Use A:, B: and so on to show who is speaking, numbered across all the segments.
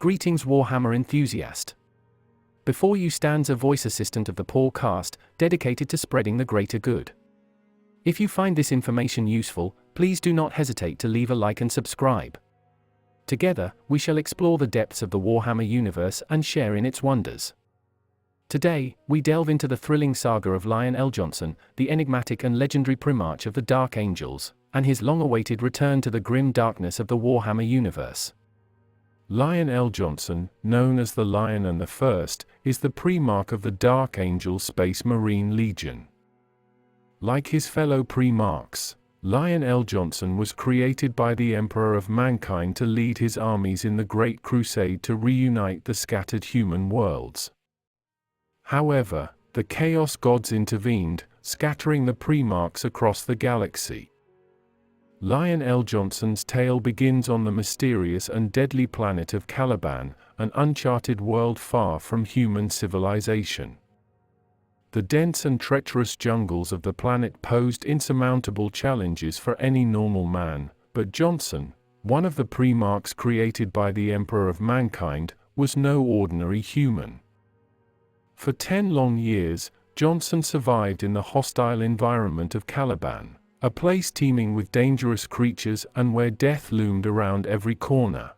A: Greetings Warhammer enthusiast. Before you stands a voice assistant of the podcast, dedicated to spreading the greater good. If you find this information useful, please do not hesitate to leave a like and subscribe. Together, we shall explore the depths of the Warhammer universe and share in its wonders. Today, we delve into the thrilling saga of Lion L. Jonson, the enigmatic and legendary Primarch of the Dark Angels, and his long-awaited return to the grim darkness of the Warhammer universe.
B: Lion L. Jonson, known as the Lion and the First, is the Primarch of the Dark Angel Space Marine Legion. Like his fellow Primarchs, Lion L. Jonson was created by the Emperor of Mankind to lead his armies in the Great Crusade to reunite the scattered human worlds. However, the Chaos Gods intervened, scattering the Primarchs across the galaxy. Lion L. Jonson's tale begins on the mysterious and deadly planet of Caliban, an uncharted world far from human civilization. The dense and treacherous jungles of the planet posed insurmountable challenges for any normal man, but Jonson, one of the Primarchs created by the Emperor of Mankind, was no ordinary human. For 10 long years, Jonson survived in the hostile environment of Caliban, a place teeming with dangerous creatures and where death loomed around every corner.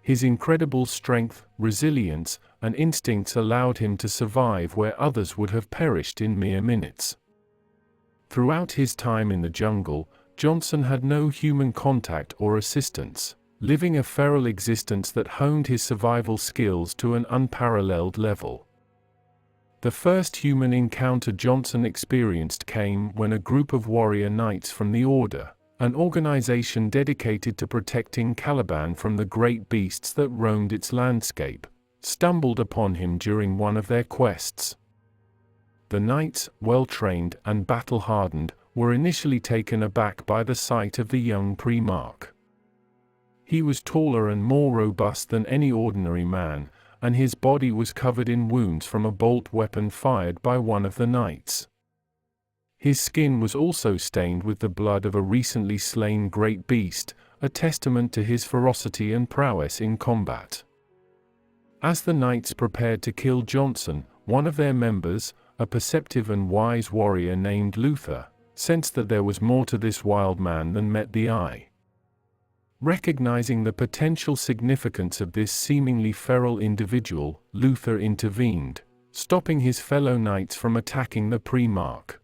B: His incredible strength, resilience, and instincts allowed him to survive where others would have perished in mere minutes. Throughout his time in the jungle, Jonson had no human contact or assistance, living a feral existence that honed his survival skills to an unparalleled level. The first human encounter Jonson experienced came when a group of warrior knights from the Order, an organization dedicated to protecting Caliban from the great beasts that roamed its landscape, stumbled upon him during one of their quests. The knights, well-trained and battle-hardened, were initially taken aback by the sight of the young Primarch. He was taller and more robust than any ordinary man, and his body was covered in wounds from a bolt weapon fired by one of the knights. His skin was also stained with the blood of a recently slain great beast, a testament to his ferocity and prowess in combat. As the knights prepared to kill Jonson, one of their members, a perceptive and wise warrior named Luther, sensed that there was more to this wild man than met the eye. Recognizing the potential significance of this seemingly feral individual, Luther intervened, stopping his fellow knights from attacking the Primarch.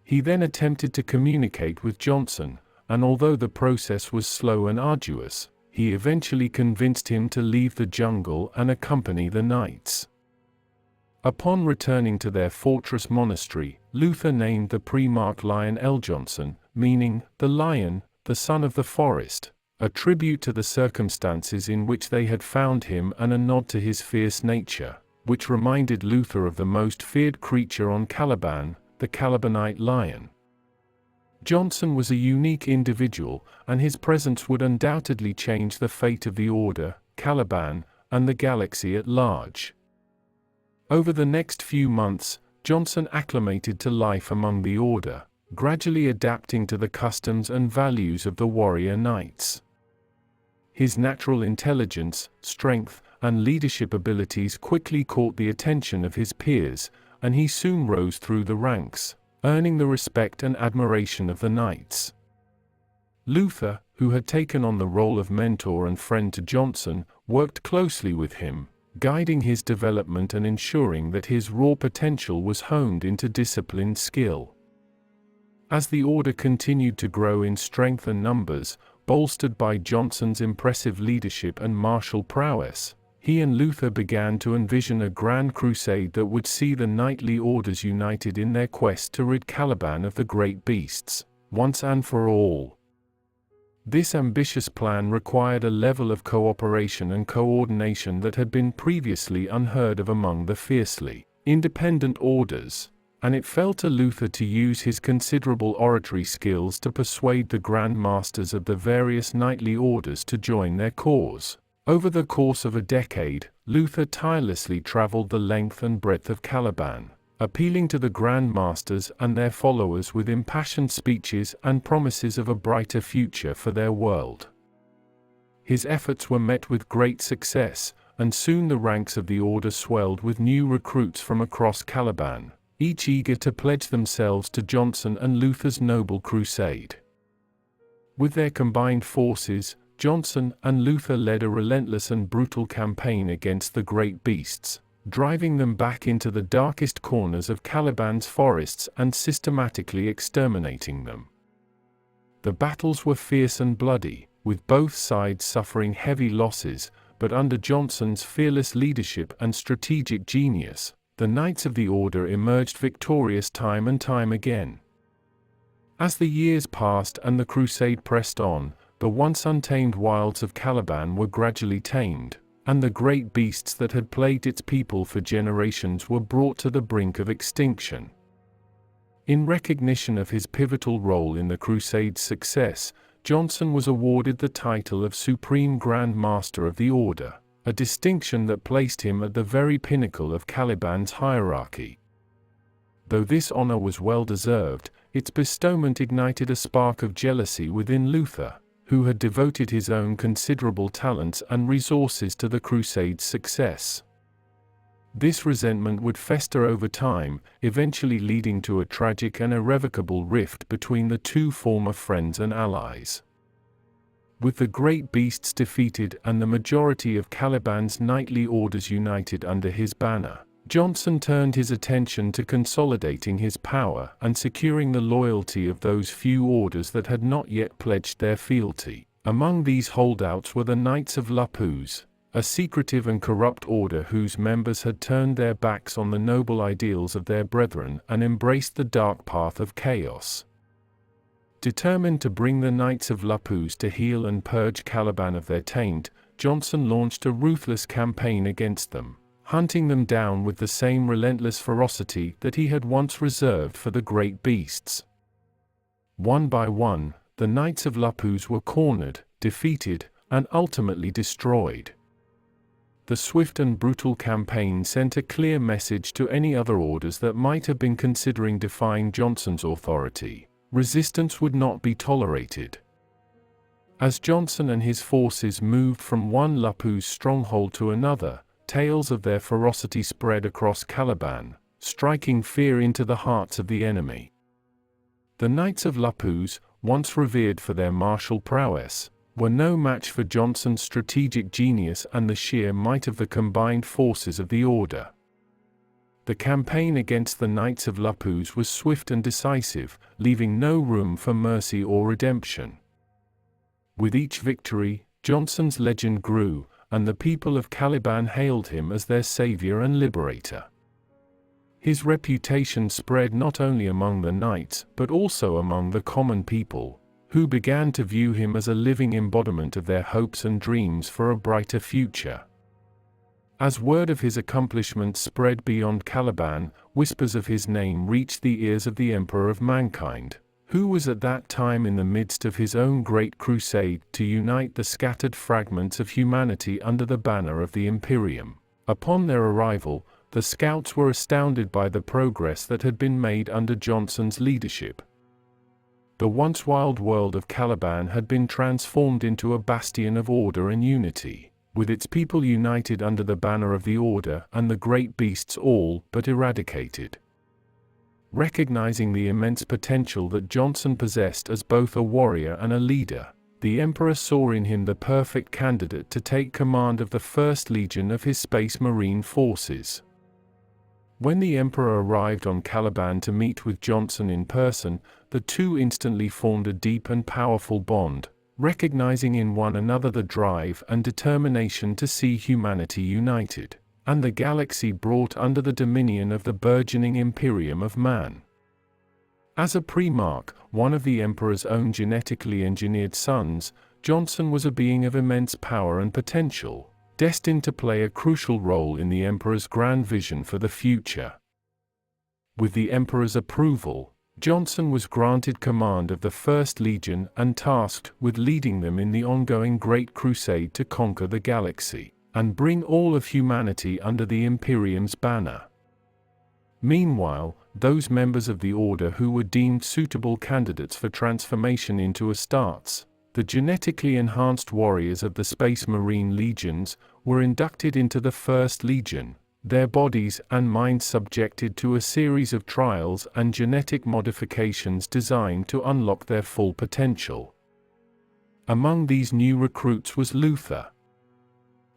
B: He then attempted to communicate with Jonson, and although the process was slow and arduous, he eventually convinced him to leave the jungle and accompany the knights. Upon returning to their fortress monastery, Luther named the Primarch Lion L. Jonson, meaning, the lion, the son of the forest, a tribute to the circumstances in which they had found him and a nod to his fierce nature, which reminded Luther of the most feared creature on Caliban, the Calibanite lion. Jonson was a unique individual, and his presence would undoubtedly change the fate of the Order, Caliban, and the galaxy at large. Over the next few months, Jonson acclimated to life among the Order, gradually adapting to the customs and values of the warrior knights. His natural intelligence, strength, and leadership abilities quickly caught the attention of his peers, and he soon rose through the ranks, earning the respect and admiration of the knights. Luther, who had taken on the role of mentor and friend to Jonson, worked closely with him, guiding his development and ensuring that his raw potential was honed into disciplined skill. As the Order continued to grow in strength and numbers, bolstered by Jonson's impressive leadership and martial prowess, he and Luther began to envision a grand crusade that would see the knightly orders united in their quest to rid Caliban of the great beasts, once and for all. This ambitious plan required a level of cooperation and coordination that had been previously unheard of among the fiercely independent orders, and it fell to Luther to use his considerable oratory skills to persuade the Grand Masters of the various knightly orders to join their cause. Over the course of a decade, Luther tirelessly traveled the length and breadth of Caliban, appealing to the Grand Masters and their followers with impassioned speeches and promises of a brighter future for their world. His efforts were met with great success, and soon the ranks of the Order swelled with new recruits from across Caliban, each eager to pledge themselves to Jonson and Luther's noble crusade. With their combined forces, Jonson and Luther led a relentless and brutal campaign against the great beasts, driving them back into the darkest corners of Caliban's forests and systematically exterminating them. The battles were fierce and bloody, with both sides suffering heavy losses, but under Jonson's fearless leadership and strategic genius, the Knights of the Order emerged victorious time and time again. As the years passed and the crusade pressed on, the once untamed wilds of Caliban were gradually tamed, and the great beasts that had plagued its people for generations were brought to the brink of extinction. In recognition of his pivotal role in the Crusade's success, Jonson was awarded the title of Supreme Grand Master of the Order, a distinction that placed him at the very pinnacle of Caliban's hierarchy. Though this honor was well-deserved, its bestowment ignited a spark of jealousy within Luther, who had devoted his own considerable talents and resources to the Crusade's success. This resentment would fester over time, eventually leading to a tragic and irrevocable rift between the two former friends and allies. With the great beasts defeated and the majority of Caliban's knightly orders united under his banner, Jonson turned his attention to consolidating his power and securing the loyalty of those few orders that had not yet pledged their fealty. Among these holdouts were the Knights of Lapus, a secretive and corrupt order whose members had turned their backs on the noble ideals of their brethren and embraced the dark path of chaos. Determined to bring the Knights of Lapus to heel and purge Caliban of their taint, Jonson launched a ruthless campaign against them, hunting them down with the same relentless ferocity that he had once reserved for the great beasts. One by one, the Knights of Lapus were cornered, defeated, and ultimately destroyed. The swift and brutal campaign sent a clear message to any other orders that might have been considering defying Jonson's authority: resistance would not be tolerated. As Jonson and his forces moved from one Lapus stronghold to another, tales of their ferocity spread across Caliban, striking fear into the hearts of the enemy. The Knights of Lapus, once revered for their martial prowess, were no match for Jonson's strategic genius and the sheer might of the combined forces of the Order. The campaign against the Knights of Lapus was swift and decisive, leaving no room for mercy or redemption. With each victory, Jonson's legend grew, and the people of Caliban hailed him as their savior and liberator. His reputation spread not only among the knights but also among the common people, who began to view him as a living embodiment of their hopes and dreams for a brighter future. As word of his accomplishments spread beyond Caliban, whispers of his name reached the ears of the Emperor of Mankind, who was at that time in the midst of his own great crusade to unite the scattered fragments of humanity under the banner of the Imperium. Upon their arrival, the scouts were astounded by the progress that had been made under Jonson's leadership. The once wild world of Caliban had been transformed into a bastion of order and unity, with its people united under the banner of the Order and the great beasts all but eradicated. Recognizing the immense potential that Jonson possessed as both a warrior and a leader, the Emperor saw in him the perfect candidate to take command of the First Legion of his Space Marine forces. When the Emperor arrived on Caliban to meet with Jonson in person, the two instantly formed a deep and powerful bond, recognizing in one another the drive and determination to see humanity united, and the galaxy brought under the dominion of the burgeoning Imperium of Man. As a Primarch, one of the Emperor's own genetically engineered sons, Jonson was a being of immense power and potential, destined to play a crucial role in the Emperor's grand vision for the future. With the Emperor's approval, Jonson was granted command of the First Legion and tasked with leading them in the ongoing Great Crusade to conquer the galaxy and bring all of humanity under the Imperium's banner. Meanwhile, those members of the Order who were deemed suitable candidates for transformation into Astartes, The genetically enhanced warriors of the Space Marine legions were inducted into the First Legion, their bodies and minds subjected to a series of trials and genetic modifications designed to unlock their full potential. Among these new recruits was Luther.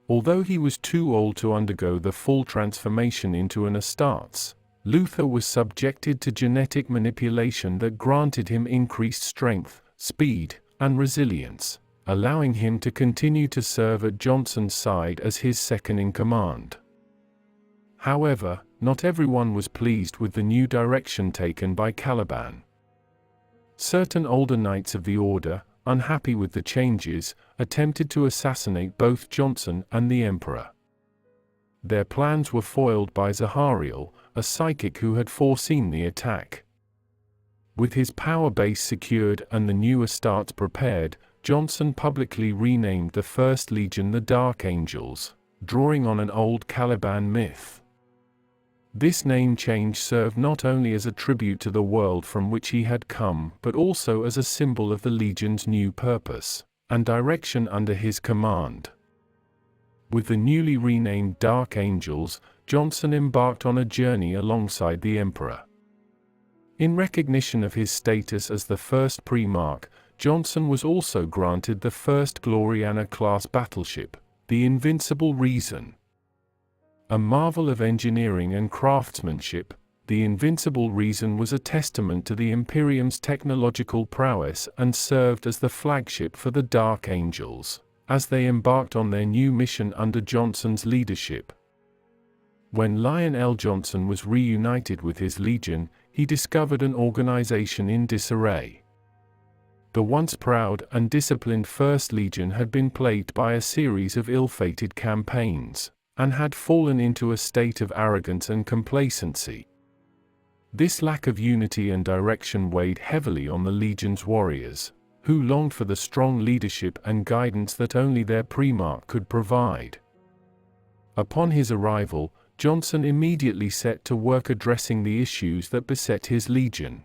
B: Although he was too old to undergo the full transformation into an Astartes, Luther was subjected to genetic manipulation that granted him increased strength, speed, and resilience, allowing him to continue to serve at Jonson's side as his second-in-command. However, not everyone was pleased with the new direction taken by Caliban. Certain older knights of the Order, unhappy with the changes, attempted to assassinate both Jonson and the Emperor. Their plans were foiled by Zahariel, a psychic who had foreseen the attack. With his power base secured and the new Astartes prepared, Jonson publicly renamed the First Legion the Dark Angels, drawing on an old Caliban myth. This name change served not only as a tribute to the world from which he had come but also as a symbol of the Legion's new purpose and direction under his command. With the newly renamed Dark Angels, Jonson embarked on a journey alongside the Emperor. In recognition of his status as the first Primarch, Jonson was also granted the first Gloriana-class battleship, the Invincible Reason. A marvel of engineering and craftsmanship, the Invincible Reason was a testament to the Imperium's technological prowess and served as the flagship for the Dark Angels, as they embarked on their new mission under Jonson's leadership. When Lionel Jonson was reunited with his legion, he discovered an organization in disarray. The once proud and disciplined First Legion had been plagued by a series of ill-fated campaigns, and had fallen into a state of arrogance and complacency. This lack of unity and direction weighed heavily on the Legion's warriors, who longed for the strong leadership and guidance that only their Primarch could provide. Upon his arrival, Jonson immediately set to work addressing the issues that beset his legion.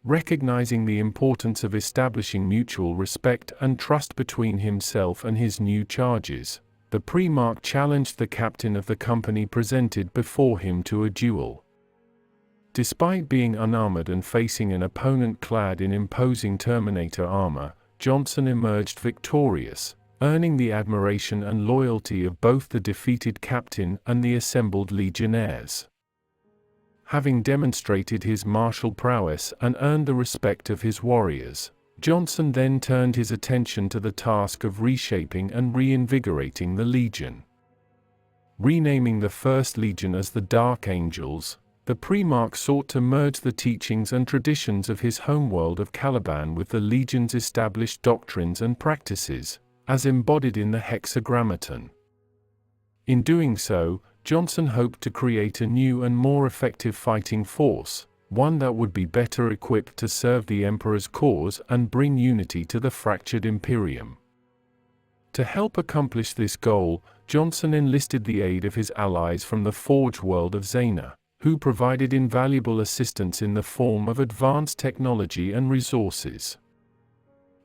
B: Recognizing the importance of establishing mutual respect and trust between himself and his new charges, the Primarch challenged the captain of the company presented before him to a duel. Despite being unarmored and facing an opponent clad in imposing Terminator armor, Jonson emerged victorious, earning the admiration and loyalty of both the defeated captain and the assembled legionnaires. Having demonstrated his martial prowess and earned the respect of his warriors, Jonson then turned his attention to the task of reshaping and reinvigorating the Legion. Renaming the First Legion as the Dark Angels, the Primarch sought to merge the teachings and traditions of his homeworld of Caliban with the Legion's established doctrines and practices, as embodied in the Hexagrammaton. In doing so, Jonson hoped to create a new and more effective fighting force, one that would be better equipped to serve the Emperor's cause and bring unity to the fractured Imperium. To help accomplish this goal, Jonson enlisted the aid of his allies from the Forge world of Zana, who provided invaluable assistance in the form of advanced technology and resources.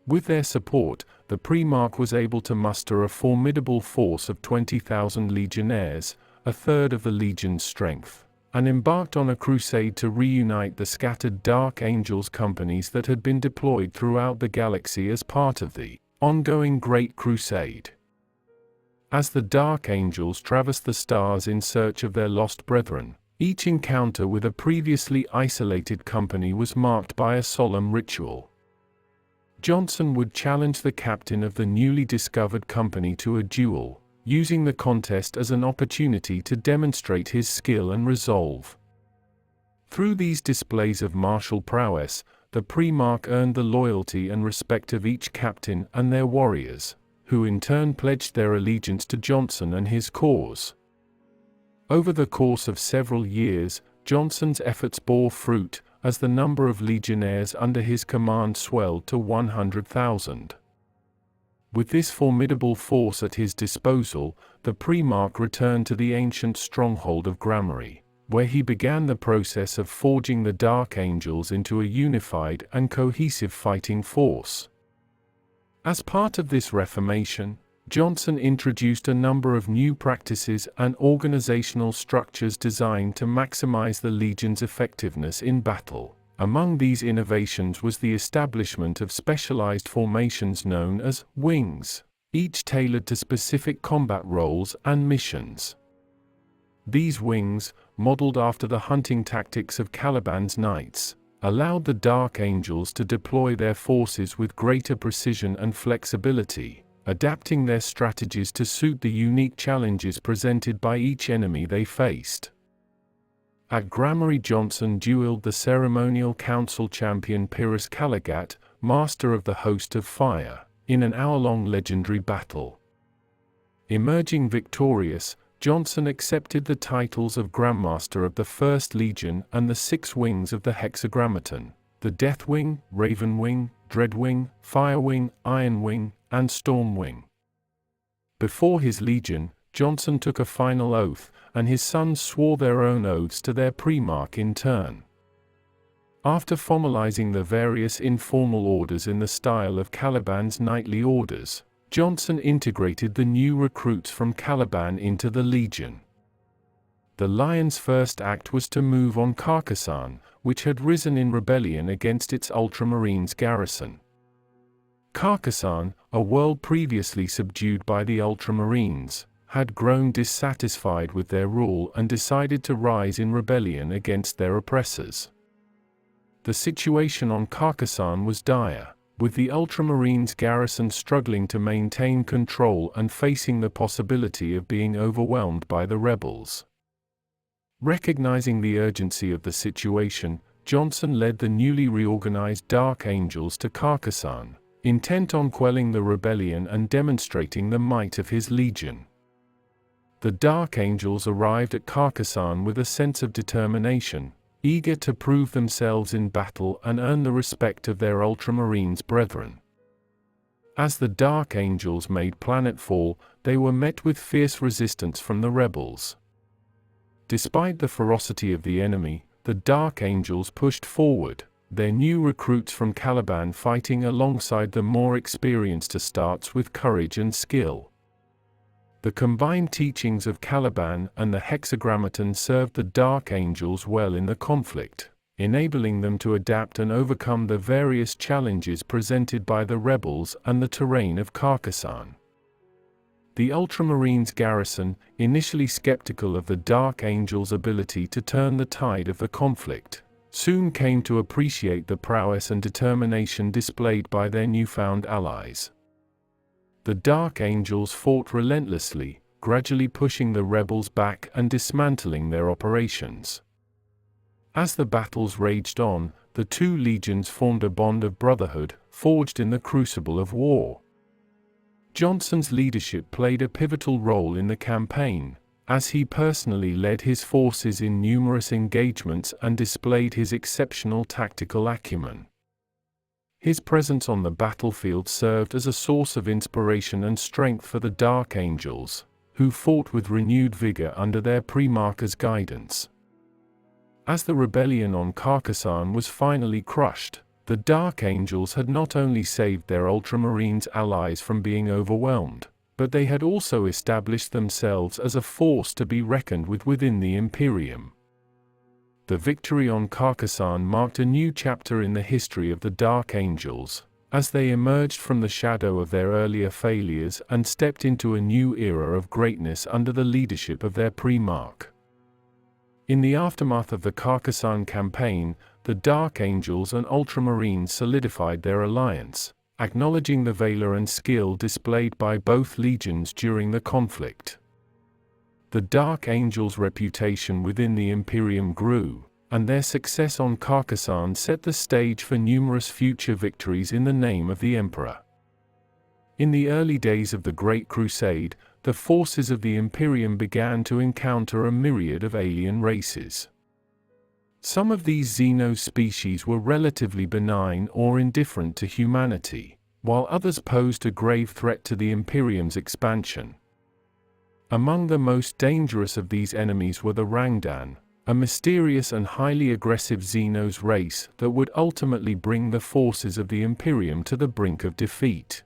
B: With their support, the Primarch was able to muster a formidable force of 20,000 legionnaires, a third of the Legion's strength, and embarked on a crusade to reunite the scattered Dark Angels companies that had been deployed throughout the galaxy as part of the ongoing Great Crusade. As the Dark Angels traversed the stars in search of their lost brethren, each encounter with a previously isolated company was marked by a solemn ritual. Jonson would challenge the captain of the newly discovered company to a duel, using the contest as an opportunity to demonstrate his skill and resolve. Through these displays of martial prowess, the Primarch earned the loyalty and respect of each captain and their warriors, who in turn pledged their allegiance to Jonson and his cause. Over the course of several years, Jonson's efforts bore fruit, as the number of legionnaires under his command swelled to 100,000. With this formidable force at his disposal, the Primarch returned to the ancient stronghold of Gramarye, where he began the process of forging the Dark Angels into a unified and cohesive fighting force. As part of this reformation, Jonson introduced a number of new practices and organizational structures designed to maximize the Legion's effectiveness in battle. Among these innovations was the establishment of specialized formations known as wings, each tailored to specific combat roles and missions. These wings, modeled after the hunting tactics of Caliban's knights, allowed the Dark Angels to deploy their forces with greater precision and flexibility, adapting their strategies to suit the unique challenges presented by each enemy they faced. At Grammary, Jonson duelled the ceremonial council champion Pyrrhus Caligat, master of the Host of Fire, in an hour-long legendary battle. Emerging victorious, Jonson accepted the titles of Grandmaster of the First Legion and the 6 wings of the Hexagrammaton: the Deathwing, Ravenwing, Dreadwing, Firewing, Ironwing, and Stormwing. Before his legion, Jonson took a final oath, and his sons swore their own oaths to their Primarch in turn. After formalizing the various informal orders in the style of Caliban's knightly orders, Jonson integrated the new recruits from Caliban into the Legion. The Lion's first act was to move on Carcassonne, which had risen in rebellion against its Ultramarines garrison. Carcassonne, a world previously subdued by the Ultramarines, had grown dissatisfied with their rule and decided to rise in rebellion against their oppressors. The situation on Carcassonne was dire, with the Ultramarines garrison struggling to maintain control and facing the possibility of being overwhelmed by the rebels. Recognizing the urgency of the situation, Jonson led the newly reorganized Dark Angels to Carcassonne, intent on quelling the rebellion and demonstrating the might of his legion. The Dark Angels arrived at Carcassonne with a sense of determination, eager to prove themselves in battle and earn the respect of their Ultramarines brethren. As the Dark Angels made planetfall, they were met with fierce resistance from the rebels. Despite the ferocity of the enemy, the Dark Angels pushed forward, their new recruits from Caliban fighting alongside the more experienced Astartes with courage and skill. The combined teachings of Caliban and the Hexagrammaton served the Dark Angels well in the conflict, enabling them to adapt and overcome the various challenges presented by the rebels and the terrain of Carcassonne. The Ultramarines garrison, initially skeptical of the Dark Angels' ability to turn the tide of the conflict, soon came to appreciate the prowess and determination displayed by their newfound allies. The Dark Angels fought relentlessly, gradually pushing the rebels back and dismantling their operations. As the battles raged on, the two legions formed a bond of brotherhood, forged in the crucible of war. Jonson's leadership played a pivotal role in the campaign, as he personally led his forces in numerous engagements and displayed his exceptional tactical acumen. His presence on the battlefield served as a source of inspiration and strength for the Dark Angels, who fought with renewed vigor under their Primarch's guidance. As the rebellion on Carcassonne was finally crushed, the Dark Angels had not only saved their Ultramarines allies from being overwhelmed, but they had also established themselves as a force to be reckoned with within the Imperium. The victory on Carcassonne marked a new chapter in the history of the Dark Angels, as they emerged from the shadow of their earlier failures and stepped into a new era of greatness under the leadership of their Primarch. In the aftermath of the Carcassonne campaign, the Dark Angels and Ultramarines solidified their alliance, acknowledging the valor and skill displayed by both legions during the conflict. The Dark Angels' reputation within the Imperium grew, and their success on Carcassonne set the stage for numerous future victories in the name of the Emperor. In the early days of the Great Crusade, the forces of the Imperium began to encounter a myriad of alien races. Some of these xeno-species were relatively benign or indifferent to humanity, while others posed a grave threat to the Imperium's expansion. Among the most dangerous of these enemies were the Rangdan, a mysterious and highly aggressive Xenos race that would ultimately bring the forces of the Imperium to the brink of defeat.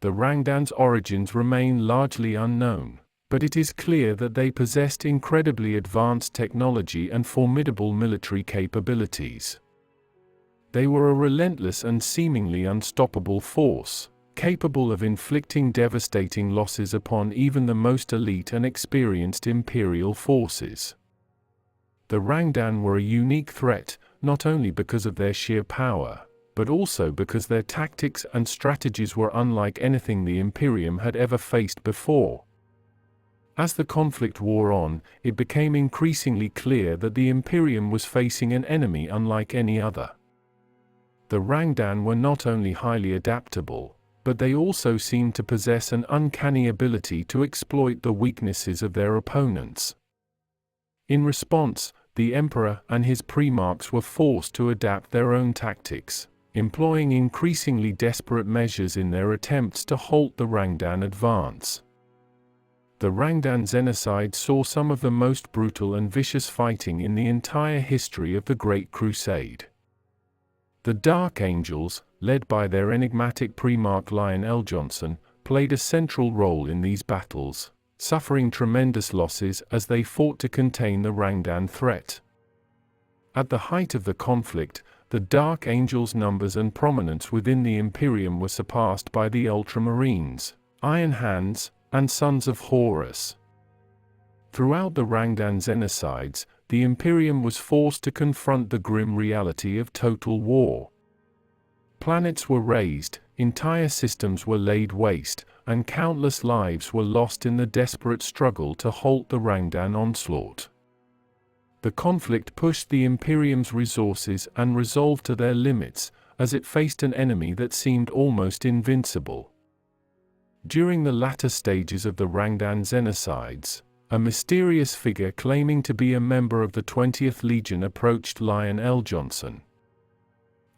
B: The Rangdan's origins remain largely unknown, but it is clear that they possessed incredibly advanced technology and formidable military capabilities. They were a relentless and seemingly unstoppable force, capable of inflicting devastating losses upon even the most elite and experienced imperial forces. The Rangdan were a unique threat, not only because of their sheer power, but also because their tactics and strategies were unlike anything the Imperium had ever faced before. As the conflict wore on, it became increasingly clear that the Imperium was facing an enemy unlike any other. The Rangdan were not only highly adaptable, but they also seemed to possess an uncanny ability to exploit the weaknesses of their opponents. In response, the Emperor and his Primarchs were forced to adapt their own tactics, employing increasingly desperate measures in their attempts to halt the Rangdan advance. The Rangdan genocide saw some of the most brutal and vicious fighting in the entire history of the Great Crusade. The Dark Angels, led by their enigmatic Primarch Lionel Jonson, played a central role in these battles, suffering tremendous losses as they fought to contain the Rangdan threat. At the height of the conflict, the Dark Angels' numbers and prominence within the Imperium were surpassed by the Ultramarines, Iron Hands, and Sons of Horus. Throughout the Rangdan genocides, the Imperium was forced to confront the grim reality of total war. Planets were razed, entire systems were laid waste, and countless lives were lost in the desperate struggle to halt the Rangdan onslaught. The conflict pushed the Imperium's resources and resolve to their limits, as it faced an enemy that seemed almost invincible. During the latter stages of the Rangdan genocides, a mysterious figure claiming to be a member of the 20th Legion approached Lionel Jonson.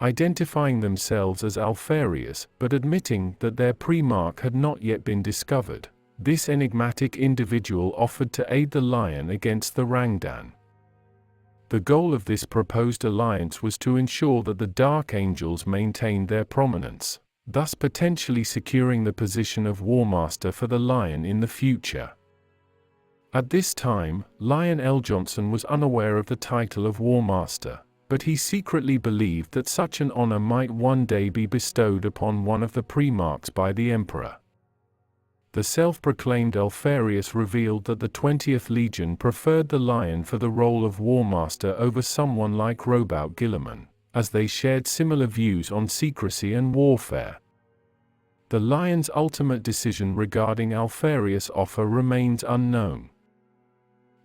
B: Identifying themselves as Alfarius but admitting that their Primarch had not yet been discovered, this enigmatic individual offered to aid the Lion against the Rangdan. The goal of this proposed alliance was to ensure that the Dark Angels maintained their prominence, thus potentially securing the position of Warmaster for the Lion in the future. At this time, Lionel Jonson was unaware of the title of Warmaster, but he secretly believed that such an honor might one day be bestowed upon one of the Primarchs by the Emperor. The self-proclaimed Alfarius revealed that the 20th Legion preferred the Lion for the role of Warmaster over someone like Robout Guilliman, as they shared similar views on secrecy and warfare. The Lion's ultimate decision regarding Alfarius' offer remains unknown.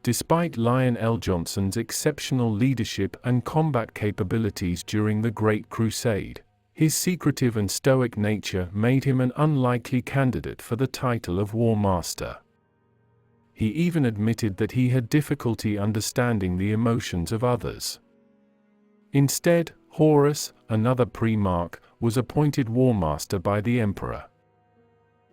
B: Despite Lionel Jonson's exceptional leadership and combat capabilities during the Great Crusade, his secretive and stoic nature made him an unlikely candidate for the title of Warmaster. He even admitted that he had difficulty understanding the emotions of others. Instead, Horus, another Primarch, was appointed Warmaster by the Emperor.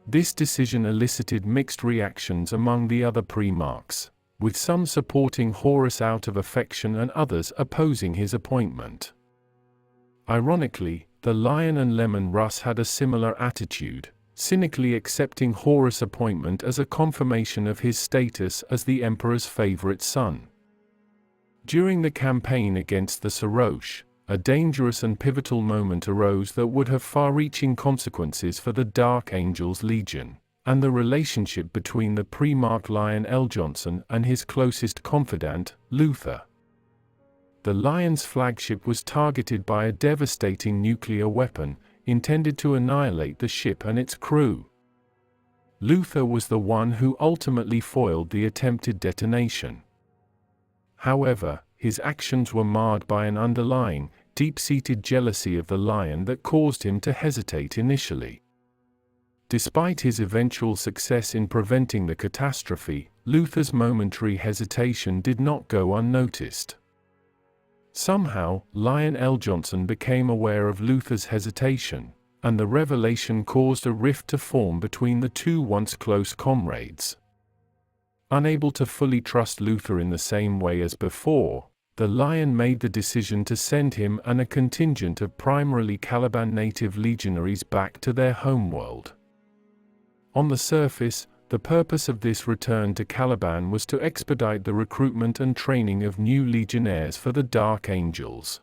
B: This decision elicited mixed reactions among the other Primarchs, with some supporting Horus out of affection and others opposing his appointment. Ironically, the Lion and Lemon Russ had a similar attitude, cynically accepting Horus' appointment as a confirmation of his status as the Emperor's favorite son. During the campaign against the Sarosh, a dangerous and pivotal moment arose that would have far-reaching consequences for the Dark Angels Legion, and the relationship between the Primarch Lionel Jonson and his closest confidant, Luther. The Lion's flagship was targeted by a devastating nuclear weapon, intended to annihilate the ship and its crew. Luther was the one who ultimately foiled the attempted detonation. However, his actions were marred by an underlying, deep-seated jealousy of the Lion that caused him to hesitate initially. Despite his eventual success in preventing the catastrophe, Luther's momentary hesitation did not go unnoticed. Somehow, Lionel Jonson became aware of Luther's hesitation, and the revelation caused a rift to form between the two once close comrades. Unable to fully trust Luther in the same way as before, the Lion made the decision to send him and a contingent of primarily Caliban native legionaries back to their homeworld. On the surface, the purpose of this return to Caliban was to expedite the recruitment and training of new legionnaires for the Dark Angels.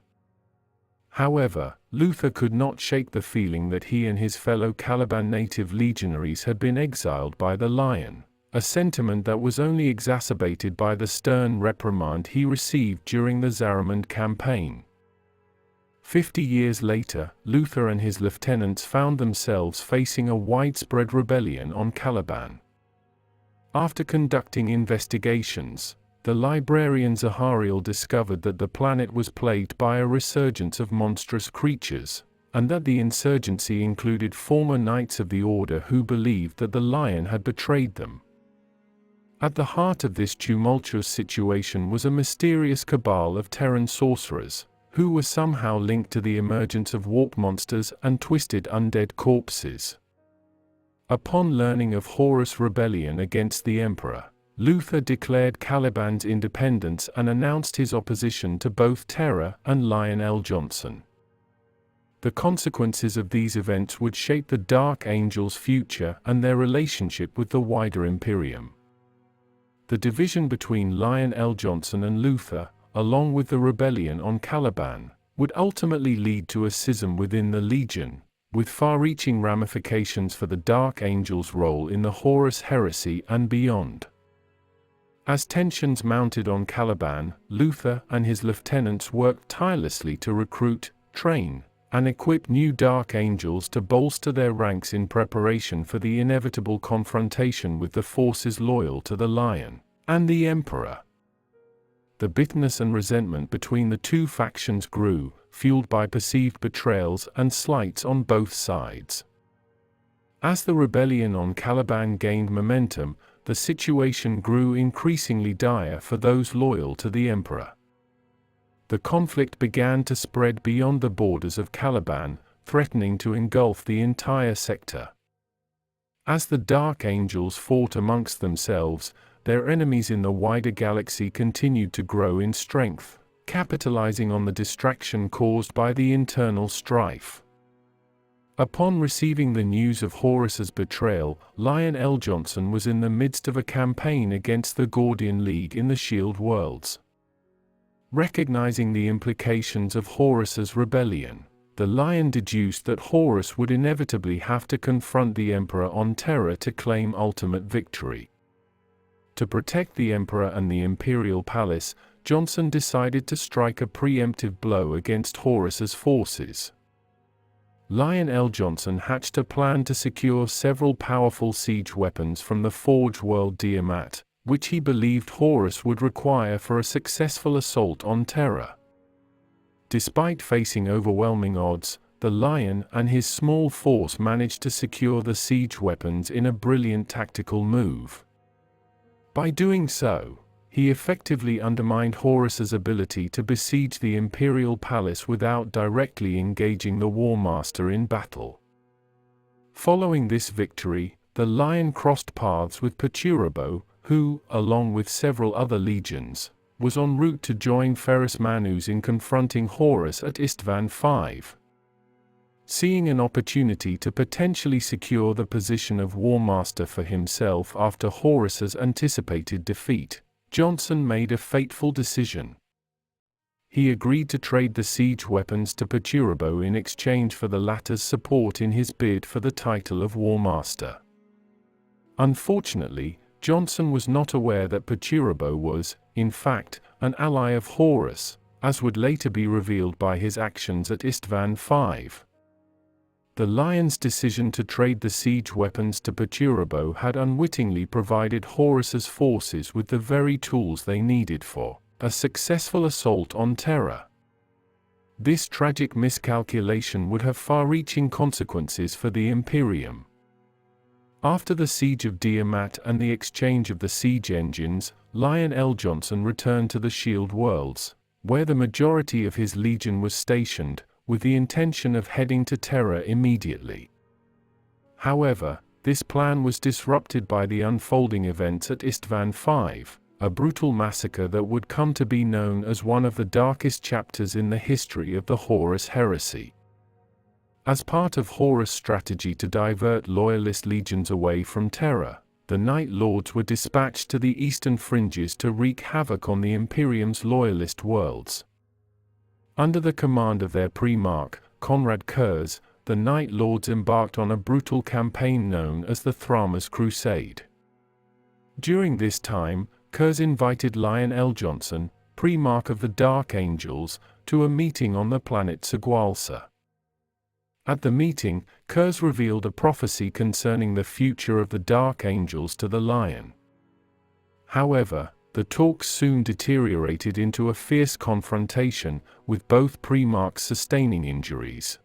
B: However, Luther could not shake the feeling that he and his fellow Caliban native legionaries had been exiled by the Lion, a sentiment that was only exacerbated by the stern reprimand he received during the Zaramund campaign. 50 years later, Luther and his lieutenants found themselves facing a widespread rebellion on Caliban. After conducting investigations, the librarian Zahariel discovered that the planet was plagued by a resurgence of monstrous creatures, and that the insurgency included former Knights of the Order who believed that the Lion had betrayed them. At the heart of this tumultuous situation was a mysterious cabal of Terran sorcerers, who were somehow linked to the emergence of warp monsters and twisted undead corpses. Upon learning of Horus' rebellion against the Emperor, Luther declared Caliban's independence and announced his opposition to both Terra and Lion L. Jonson. The consequences of these events would shape the Dark Angels' future and their relationship with the wider Imperium. The division between Lion L. Jonson and Luther, along with the rebellion on Caliban, would ultimately lead to a schism within the Legion, with far-reaching ramifications for the Dark Angels' role in the Horus Heresy and beyond. As tensions mounted on Caliban, Luther and his lieutenants worked tirelessly to recruit, train, and equip new Dark Angels to bolster their ranks in preparation for the inevitable confrontation with the forces loyal to the Lion and the Emperor. The bitterness and resentment between the two factions grew, fueled by perceived betrayals and slights on both sides. As the rebellion on Caliban gained momentum, the situation grew increasingly dire for those loyal to the Emperor. The conflict began to spread beyond the borders of Caliban, threatening to engulf the entire sector. As the Dark Angels fought amongst themselves, their enemies in the wider galaxy continued to grow in strength, capitalizing on the distraction caused by the internal strife. Upon receiving the news of Horus's betrayal, Lion L. Jonson was in the midst of a campaign against the Gordian League in the Shield Worlds. Recognizing the implications of Horus's rebellion, the Lion deduced that Horus would inevitably have to confront the Emperor on Terra to claim ultimate victory. To protect the Emperor and the Imperial Palace, Jonson decided to strike a preemptive blow against Horus's forces. Lion L. Jonson hatched a plan to secure several powerful siege weapons from the Forge World Tiamat, which he believed Horus would require for a successful assault on Terra. Despite facing overwhelming odds, the Lion and his small force managed to secure the siege weapons in a brilliant tactical move. By doing so, he effectively undermined Horus's ability to besiege the Imperial Palace without directly engaging the War Master in battle. Following this victory, the Lion crossed paths with Perturabo, who, along with several other legions, was en route to join Ferrus Manus in confronting Horus at Istvan V. Seeing an opportunity to potentially secure the position of War Master for himself after Horus's anticipated defeat, Jonson made a fateful decision. He agreed to trade the siege weapons to Perturabo in exchange for the latter's support in his bid for the title of War Master. Unfortunately, Jonson was not aware that Perturabo was, in fact, an ally of Horus, as would later be revealed by his actions at Istvan V. The Lion's decision to trade the siege weapons to Perturabo had unwittingly provided Horus's forces with the very tools they needed for a successful assault on Terra. This tragic miscalculation would have far-reaching consequences for the Imperium. After the siege of Tiamat and the exchange of the siege engines, Lion L. Jonson returned to the Shield Worlds, where the majority of his legion was stationed, with the intention of heading to Terra immediately. However, this plan was disrupted by the unfolding events at Istvan V, a brutal massacre that would come to be known as one of the darkest chapters in the history of the Horus Heresy. As part of Horus' strategy to divert loyalist legions away from Terra, the Night Lords were dispatched to the eastern fringes to wreak havoc on the Imperium's loyalist worlds. Under the command of their Primarch, Conrad Kurz, the Night Lords embarked on a brutal campaign known as the Thramas Crusade. During this time, Kurz invited Lion L. Jonson, Primarch of the Dark Angels, to a meeting on the planet Segualsa. At the meeting, Kurz revealed a prophecy concerning the future of the Dark Angels to the Lion. However, the talks soon deteriorated into a fierce confrontation, with both Primarchs sustaining injuries.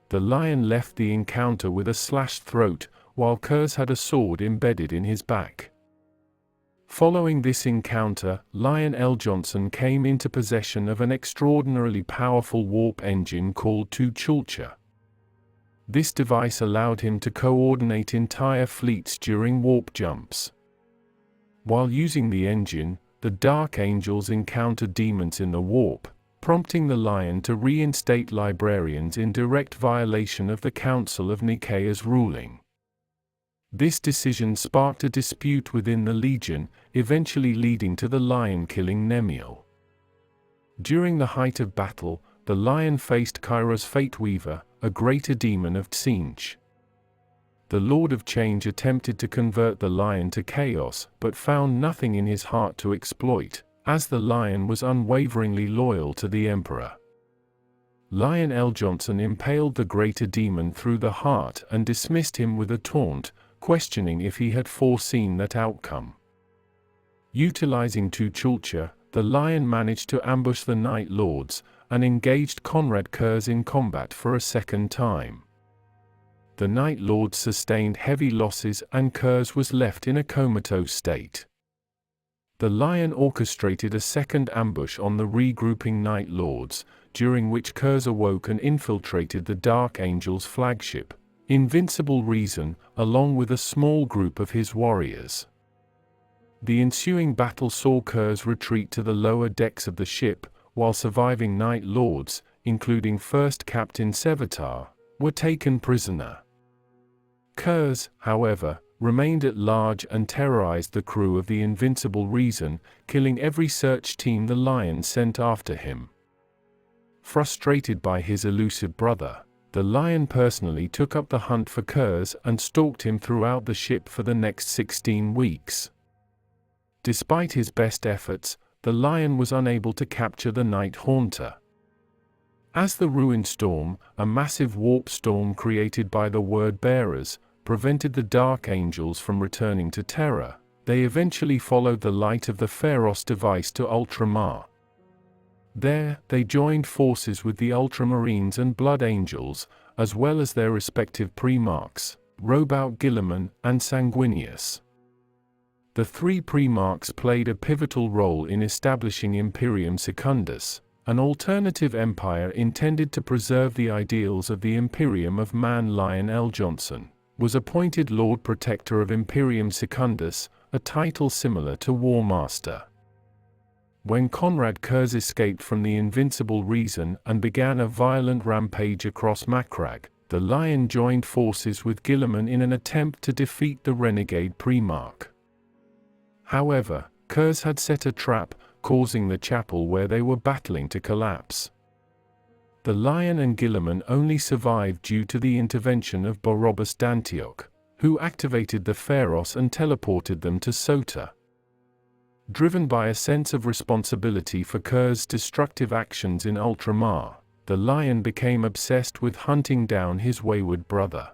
B: The Lion left the encounter with a slashed throat, while Kurz had a sword embedded in his back. Following this encounter, Lion L. Jonson came into possession of an extraordinarily powerful warp engine called Tuchulcha. This device allowed him to coordinate entire fleets during warp jumps. While using the engine, the Dark Angels encountered demons in the warp, prompting the Lion to reinstate librarians in direct violation of the Council of Nicaea's ruling. This decision sparked a dispute within the Legion, eventually leading to the Lion killing Nemiel. During the height of battle, the Lion faced Kairos Fateweaver, a greater demon of Tsinch. The Lord of Change attempted to convert the Lion to chaos, but found nothing in his heart to exploit, as the Lion was unwaveringly loyal to the Emperor. Lion L. Jonson impaled the greater demon through the heart and dismissed him with a taunt, questioning if he had foreseen that outcome. Utilizing Tuchulcha, the Lion managed to ambush the Night Lords, and engaged Conrad Kurz in combat for a second time. The Night Lords sustained heavy losses and Kurz was left in a comatose state. The Lion orchestrated a second ambush on the regrouping Night Lords, during which Kurz awoke and infiltrated the Dark Angels' flagship, Invincible Reason, along with a small group of his warriors. The ensuing battle saw Kurz retreat to the lower decks of the ship, while surviving Night Lords, including First Captain Sevatar, were taken prisoner. Kurz, however, remained at large and terrorized the crew of the Invincible Reason, killing every search team the Lion sent after him. Frustrated by his elusive brother, the Lion personally took up the hunt for Kurz and stalked him throughout the ship for the next 16 weeks. Despite his best efforts, the Lion was unable to capture the Night Haunter. As the Ruined Storm, a massive warp storm created by the Word-Bearers, prevented the Dark Angels from returning to Terra, they eventually followed the light of the Pharos device to Ultramar. There, they joined forces with the Ultramarines and Blood Angels, as well as their respective Primarchs, Robout Guilliman and Sanguinius. The three Primarchs played a pivotal role in establishing Imperium Secundus, an alternative empire intended to preserve the ideals of the Imperium of Man. Lion L. Jonson was appointed Lord Protector of Imperium Secundus, a title similar to War Master. When Conrad Kurz escaped from the Invincible Reason and began a violent rampage across Macragge, the Lion joined forces with Guilliman in an attempt to defeat the renegade Primarch. However, Kurz had set a trap, causing the chapel where they were battling to collapse. The Lion and Guilliman only survived due to the intervention of Barobus d'Antioch, who activated the Pharos and teleported them to Sota. Driven by a sense of responsibility for Kurz's destructive actions in Ultramar, the Lion became obsessed with hunting down his wayward brother.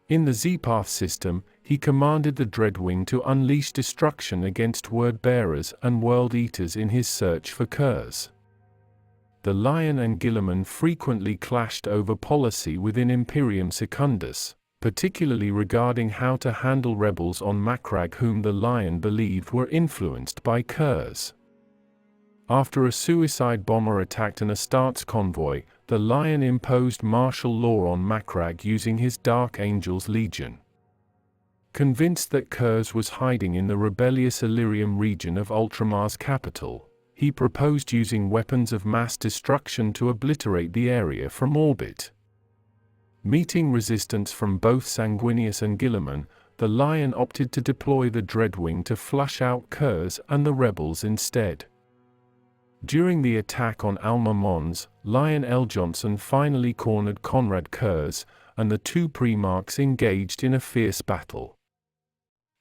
B: In the Z-Path system, he commanded the Dreadwing to unleash destruction against Word-Bearers and World-Eaters in his search for Kurz. The Lion and Guilliman frequently clashed over policy within Imperium Secundus, particularly regarding how to handle rebels on Macragge whom the Lion believed were influenced by Kurz. After a suicide bomber attacked an Astartes convoy, the Lion imposed martial law on Macragge using his Dark Angels Legion. Convinced that Kurz was hiding in the rebellious Illyrium region of Ultramar's capital, he proposed using weapons of mass destruction to obliterate the area from orbit. Meeting resistance from both Sanguinius and Guilliman, the Lion opted to deploy the Dreadwing to flush out Kurz and the rebels instead. During the attack on Alma Mons, Lion L. Jonson finally cornered Conrad Kurz, and the two Primarchs engaged in a fierce battle.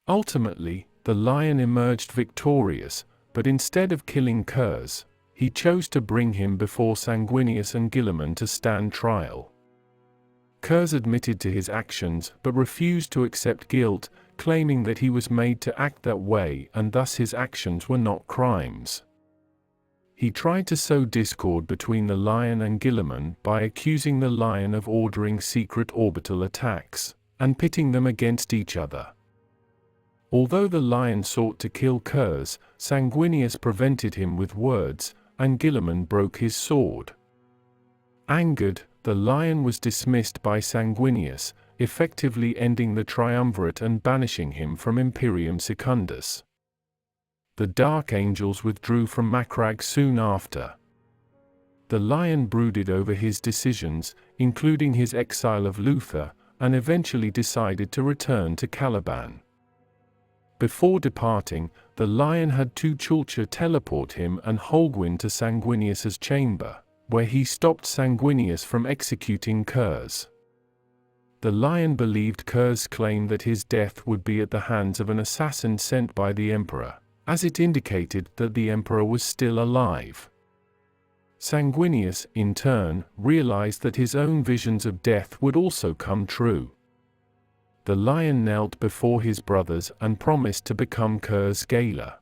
B: Ultimately, the Lion emerged victorious, but instead of killing Kurz, he chose to bring him before Sanguinius and Guilliman to stand trial. Kurz admitted to his actions but refused to accept guilt, claiming that he was made to act that way and thus his actions were not crimes. He tried to sow discord between the Lion and Guilliman by accusing the Lion of ordering secret orbital attacks, and pitting them against each other. Although the Lion sought to kill Kurz, Sanguinius prevented him with words, and Guilliman broke his sword. Angered, the Lion was dismissed by Sanguinius, effectively ending the triumvirate and banishing him from Imperium Secundus. The Dark Angels withdrew from Macragge soon after. The Lion brooded over his decisions, including his exile of Luther, and eventually decided to return to Caliban. Before departing, the Lion had two Chulcha teleport him and Holguin to Sanguinius's chamber, where he stopped Sanguinius from executing Kurz. The Lion believed Kurz's claim that his death would be at the hands of an assassin sent by the Emperor, as it indicated that the Emperor was still alive. Sanguinius, in turn, realized that his own visions of death would also come true. The Lion knelt before his brothers and promised to become Kurz's gaoler.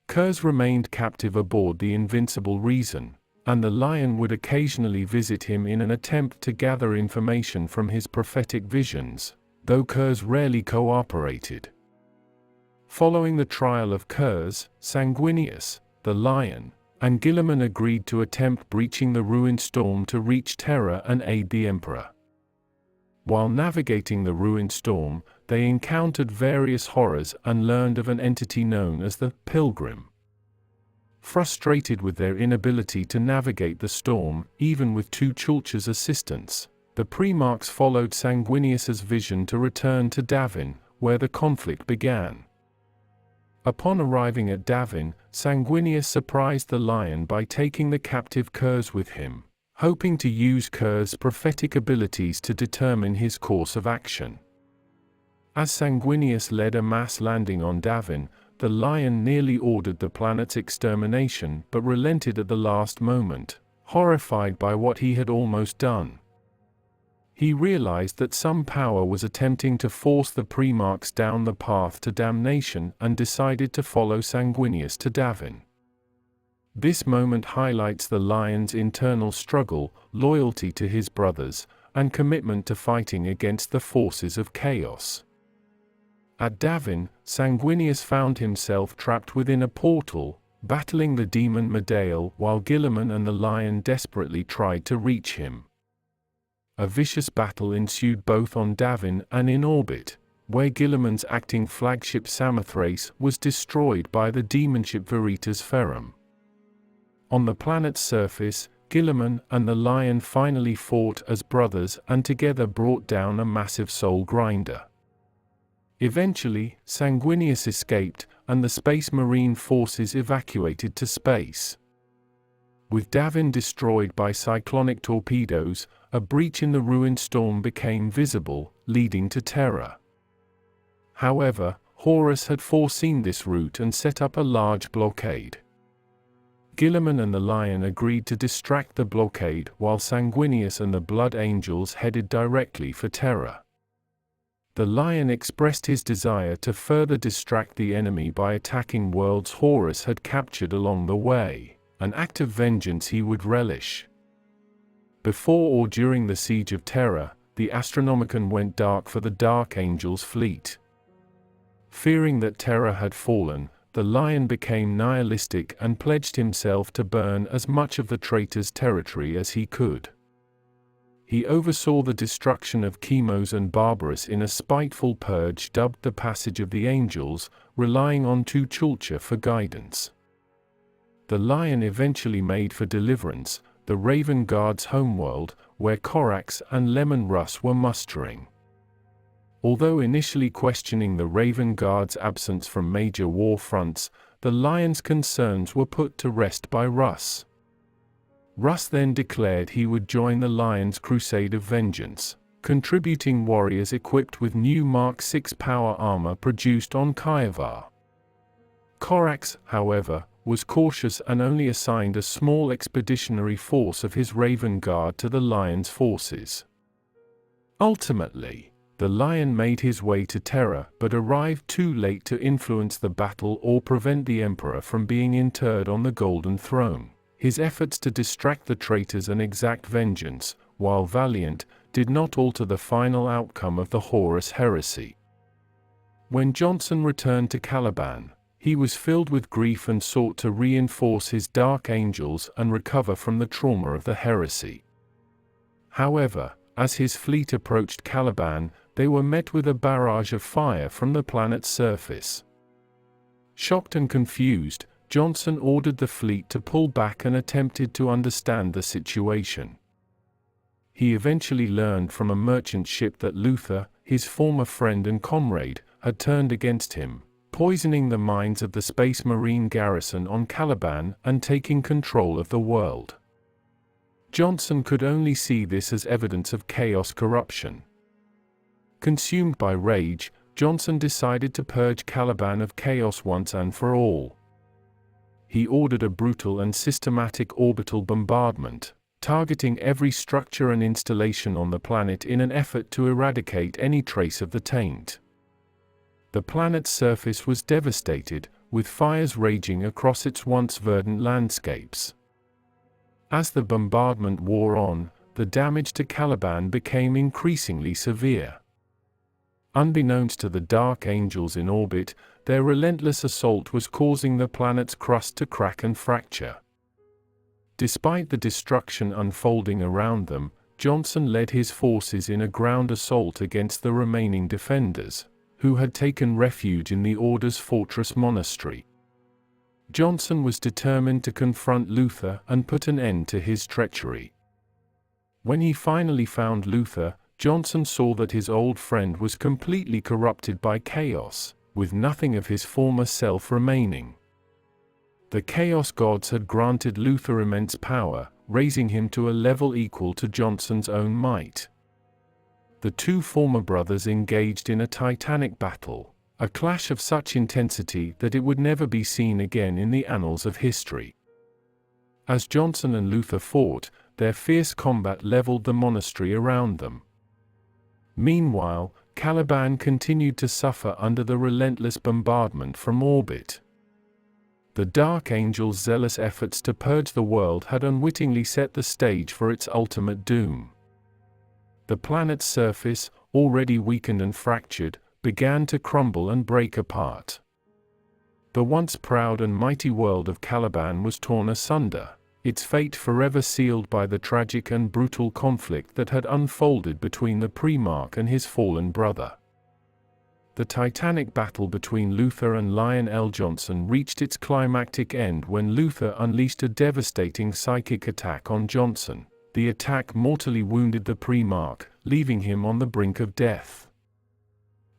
B: Kurz remained captive aboard the Invincible Reason, and the Lion would occasionally visit him in an attempt to gather information from his prophetic visions, though Kurz rarely cooperated. Following the trial of Kurz, Sanguinius, the Lion, and Guilliman agreed to attempt breaching the ruined storm to reach Terra and aid the Emperor. While navigating the ruined storm, they encountered various horrors and learned of an entity known as the Pilgrim. Frustrated with their inability to navigate the storm, even with two Chulcha's assistance, the Primarchs followed Sanguinius's vision to return to Davin, where the conflict began. Upon arriving at Davin, Sanguinius surprised the Lion by taking the captive Kurz with him, hoping to use Kurz's prophetic abilities to determine his course of action. As Sanguinius led a mass landing on Davin, the Lion nearly ordered the planet's extermination but relented at the last moment, horrified by what he had almost done. He realized that some power was attempting to force the Primarchs down the path to damnation and decided to follow Sanguinius to Davin. This moment highlights the Lion's internal struggle, loyalty to his brothers, and commitment to fighting against the forces of chaos. At Davin, Sanguinius found himself trapped within a portal, battling the demon Medael while Guilliman and the Lion desperately tried to reach him. A vicious battle ensued both on Davin and in orbit, where Guilliman's acting flagship Samothrace was destroyed by the demonship Veritas Ferrum. On the planet's surface, Guilliman and the Lion finally fought as brothers and together brought down a massive soul grinder. Eventually, Sanguinius escaped, and the Space Marine forces evacuated to space. With Davin destroyed by cyclonic torpedoes, a breach in the ruined storm became visible, leading to Terra. However, Horus had foreseen this route and set up a large blockade. Guilliman and the Lion agreed to distract the blockade while Sanguinius and the Blood Angels headed directly for Terra. The Lion expressed his desire to further distract the enemy by attacking worlds Horus had captured along the way, an act of vengeance he would relish. Before or during the siege of Terra, the Astronomicon went dark for the Dark Angels' fleet. Fearing that Terra had fallen, the Lion became nihilistic and pledged himself to burn as much of the traitor's territory as he could. He oversaw the destruction of Chemos and Barbarus in a spiteful purge dubbed the Passage of the Angels, relying on two Chulcha for guidance. The Lion eventually made for Deliverance, the Raven Guard's homeworld, where Corax and Lemon Russ were mustering. Although initially questioning the Raven Guard's absence from major war fronts, the Lion's concerns were put to rest by Russ. Russ then declared he would join the Lion's crusade of vengeance, contributing warriors equipped with new Mark VI power armor produced on Kievar. Corax, however, was cautious and only assigned a small expeditionary force of his Raven Guard to the Lion's forces. Ultimately, the Lion made his way to Terra but arrived too late to influence the battle or prevent the Emperor from being interred on the Golden Throne. His efforts to distract the traitors and exact vengeance, while valiant, did not alter the final outcome of the Horus Heresy. When Jonson returned to Caliban, he was filled with grief and sought to reinforce his Dark Angels and recover from the trauma of the heresy. However, as his fleet approached Caliban, they were met with a barrage of fire from the planet's surface. Shocked and confused, Jonson ordered the fleet to pull back and attempted to understand the situation. He eventually learned from a merchant ship that Luther, his former friend and comrade, had turned against him, poisoning the minds of the Space Marine garrison on Caliban and taking control of the world. Jonson could only see this as evidence of chaos corruption. Consumed by rage, Jonson decided to purge Caliban of chaos once and for all. He ordered a brutal and systematic orbital bombardment, targeting every structure and installation on the planet in an effort to eradicate any trace of the taint. The planet's surface was devastated, with fires raging across its once verdant landscapes. As the bombardment wore on, the damage to Caliban became increasingly severe. Unbeknownst to the Dark Angels in orbit, their relentless assault was causing the planet's crust to crack and fracture. Despite the destruction unfolding around them, Jonson led his forces in a ground assault against the remaining defenders, who had taken refuge in the Order's fortress monastery. Jonson was determined to confront Luther and put an end to his treachery. When he finally found Luther, Jonson saw that his old friend was completely corrupted by chaos, with nothing of his former self remaining. The Chaos Gods had granted Luther immense power, raising him to a level equal to Jonson's own might. The two former brothers engaged in a titanic battle, a clash of such intensity that it would never be seen again in the annals of history. As Jonson and Luther fought, their fierce combat leveled the monastery around them. Meanwhile, Caliban continued to suffer under the relentless bombardment from orbit. The Dark Angel's zealous efforts to purge the world had unwittingly set the stage for its ultimate doom. The planet's surface, already weakened and fractured, began to crumble and break apart. The once proud and mighty world of Caliban was torn asunder, its fate forever sealed by the tragic and brutal conflict that had unfolded between the Primarch and his fallen brother. The titanic battle between Luther and Lion L. Jonson reached its climactic end when Luther unleashed a devastating psychic attack on Jonson. The attack mortally wounded the Primarch, leaving him on the brink of death.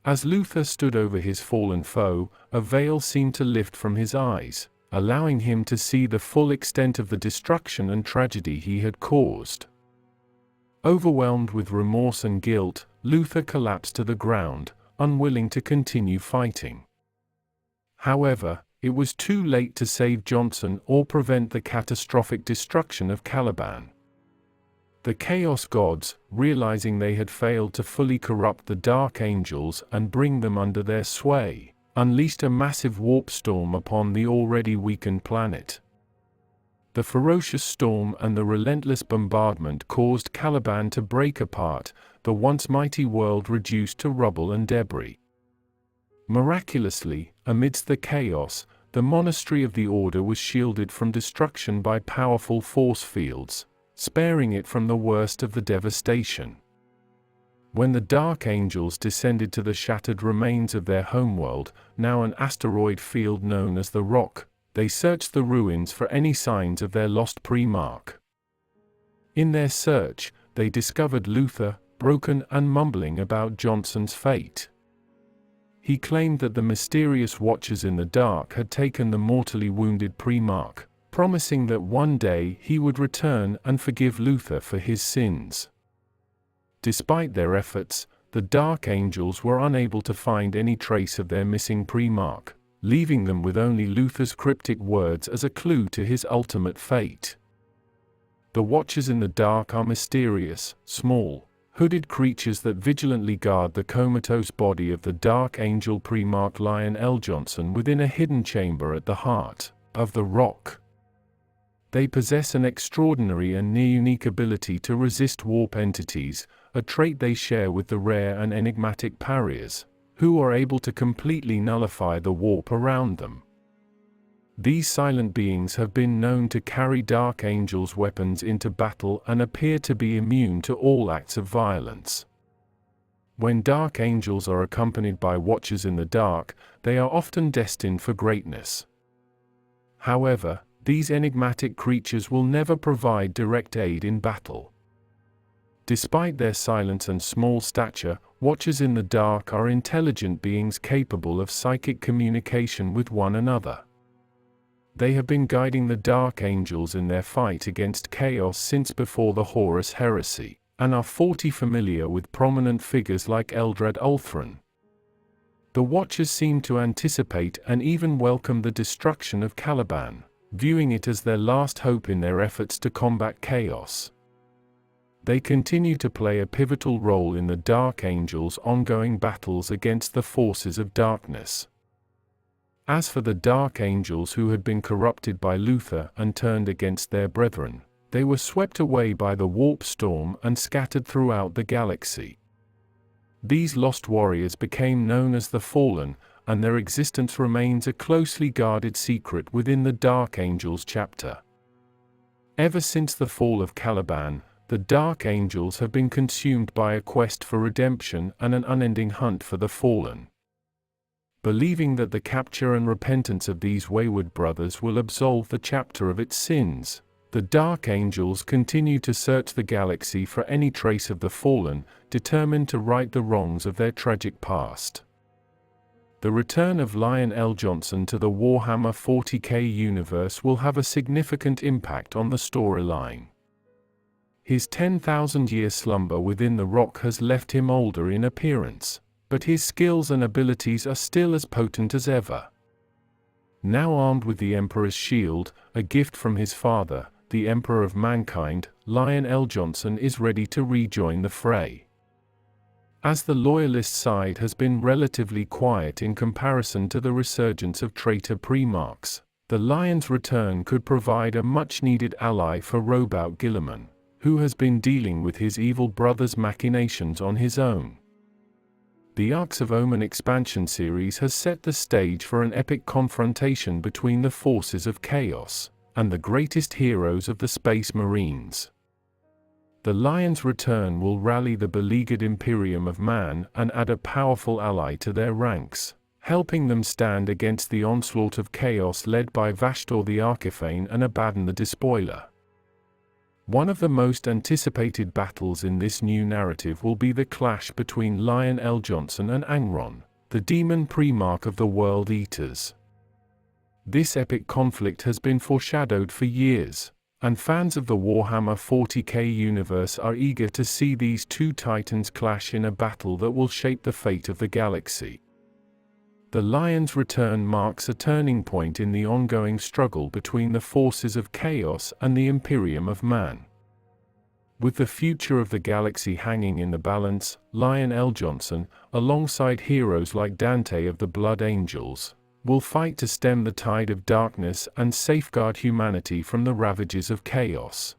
B: As Luther stood over his fallen foe, a veil seemed to lift from his eyes, allowing him to see the full extent of the destruction and tragedy he had caused. Overwhelmed with remorse and guilt, Luther collapsed to the ground, unwilling to continue fighting. However, it was too late to save Jonson or prevent the catastrophic destruction of Caliban. The Chaos Gods, realizing they had failed to fully corrupt the Dark Angels and bring them under their sway, unleashed a massive warp storm upon the already weakened planet. The ferocious storm and the relentless bombardment caused Caliban to break apart, the once mighty world reduced to rubble and debris. Miraculously, amidst the chaos, the monastery of the Order was shielded from destruction by powerful force fields, sparing it from the worst of the devastation. When the Dark Angels descended to the shattered remains of their homeworld, now an asteroid field known as the Rock, they searched the ruins for any signs of their lost Primarch. In their search, they discovered Luther, broken and mumbling about Jonson's fate. He claimed that the mysterious Watchers in the Dark had taken the mortally wounded Primarch, promising that one day he would return and forgive Luther for his sins. Despite their efforts, the Dark Angels were unable to find any trace of their missing Primarch, leaving them with only Luther's cryptic words as a clue to his ultimate fate. The Watchers in the Dark are mysterious, small, hooded creatures that vigilantly guard the comatose body of the Dark Angel Primarch Lion L. Jonson within a hidden chamber at the heart of the rock. They possess an extraordinary and near-unique ability to resist warp entities, a trait they share with the rare and enigmatic pariahs, who are able to completely nullify the warp around them. These silent beings have been known to carry Dark Angels' weapons into battle and appear to be immune to all acts of violence. When Dark Angels are accompanied by Watchers in the Dark, they are often destined for greatness. However, these enigmatic creatures will never provide direct aid in battle. Despite their silence and small stature, Watchers in the Dark are intelligent beings capable of psychic communication with one another. They have been guiding the Dark Angels in their fight against chaos since before the Horus Heresy, and are familiar with prominent figures like Eldrad Ulthran. The Watchers seem to anticipate and even welcome the destruction of Caliban, viewing it as their last hope in their efforts to combat chaos. They continue to play a pivotal role in the Dark Angels' ongoing battles against the forces of darkness. As for the Dark Angels who had been corrupted by Luther and turned against their brethren, they were swept away by the warp storm and scattered throughout the galaxy. These lost warriors became known as the Fallen, and their existence remains a closely guarded secret within the Dark Angels chapter. Ever since the fall of Caliban, the Dark Angels have been consumed by a quest for redemption and an unending hunt for the Fallen. Believing that the capture and repentance of these wayward brothers will absolve the chapter of its sins, the Dark Angels continue to search the galaxy for any trace of the Fallen, determined to right the wrongs of their tragic past. The return of Lion L. Jonson to the Warhammer 40k universe will have a significant impact on the storyline. His 10,000-year slumber within the rock has left him older in appearance, but his skills and abilities are still as potent as ever. Now armed with the Emperor's shield, a gift from his father, the Emperor of Mankind, Lion L. Jonson is ready to rejoin the fray. As the Loyalist side has been relatively quiet in comparison to the resurgence of traitor Primarchs, the Lion's return could provide a much-needed ally for Robout Guilliman, who has been dealing with his evil brother's machinations on his own. The Arcs of Omen expansion series has set the stage for an epic confrontation between the forces of chaos and the greatest heroes of the Space Marines. The Lion's return will rally the beleaguered Imperium of Man and add a powerful ally to their ranks, helping them stand against the onslaught of chaos led by Vashtor the Archiphane and Abaddon the Despoiler. One of the most anticipated battles in this new narrative will be the clash between Lion L. Jonson and Angron, the demon Primarch of the World Eaters. This epic conflict has been foreshadowed for years, and fans of the Warhammer 40k universe are eager to see these two titans clash in a battle that will shape the fate of the galaxy. The Lion's return marks a turning point in the ongoing struggle between the forces of chaos and the Imperium of Man. With the future of the galaxy hanging in the balance, Lion L. Jonson, alongside heroes like Dante of the Blood Angels, will fight to stem the tide of darkness and safeguard humanity from the ravages of chaos.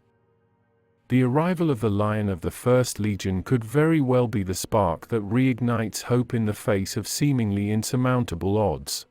B: The arrival of the Lion of the First Legion could very well be the spark that reignites hope in the face of seemingly insurmountable odds.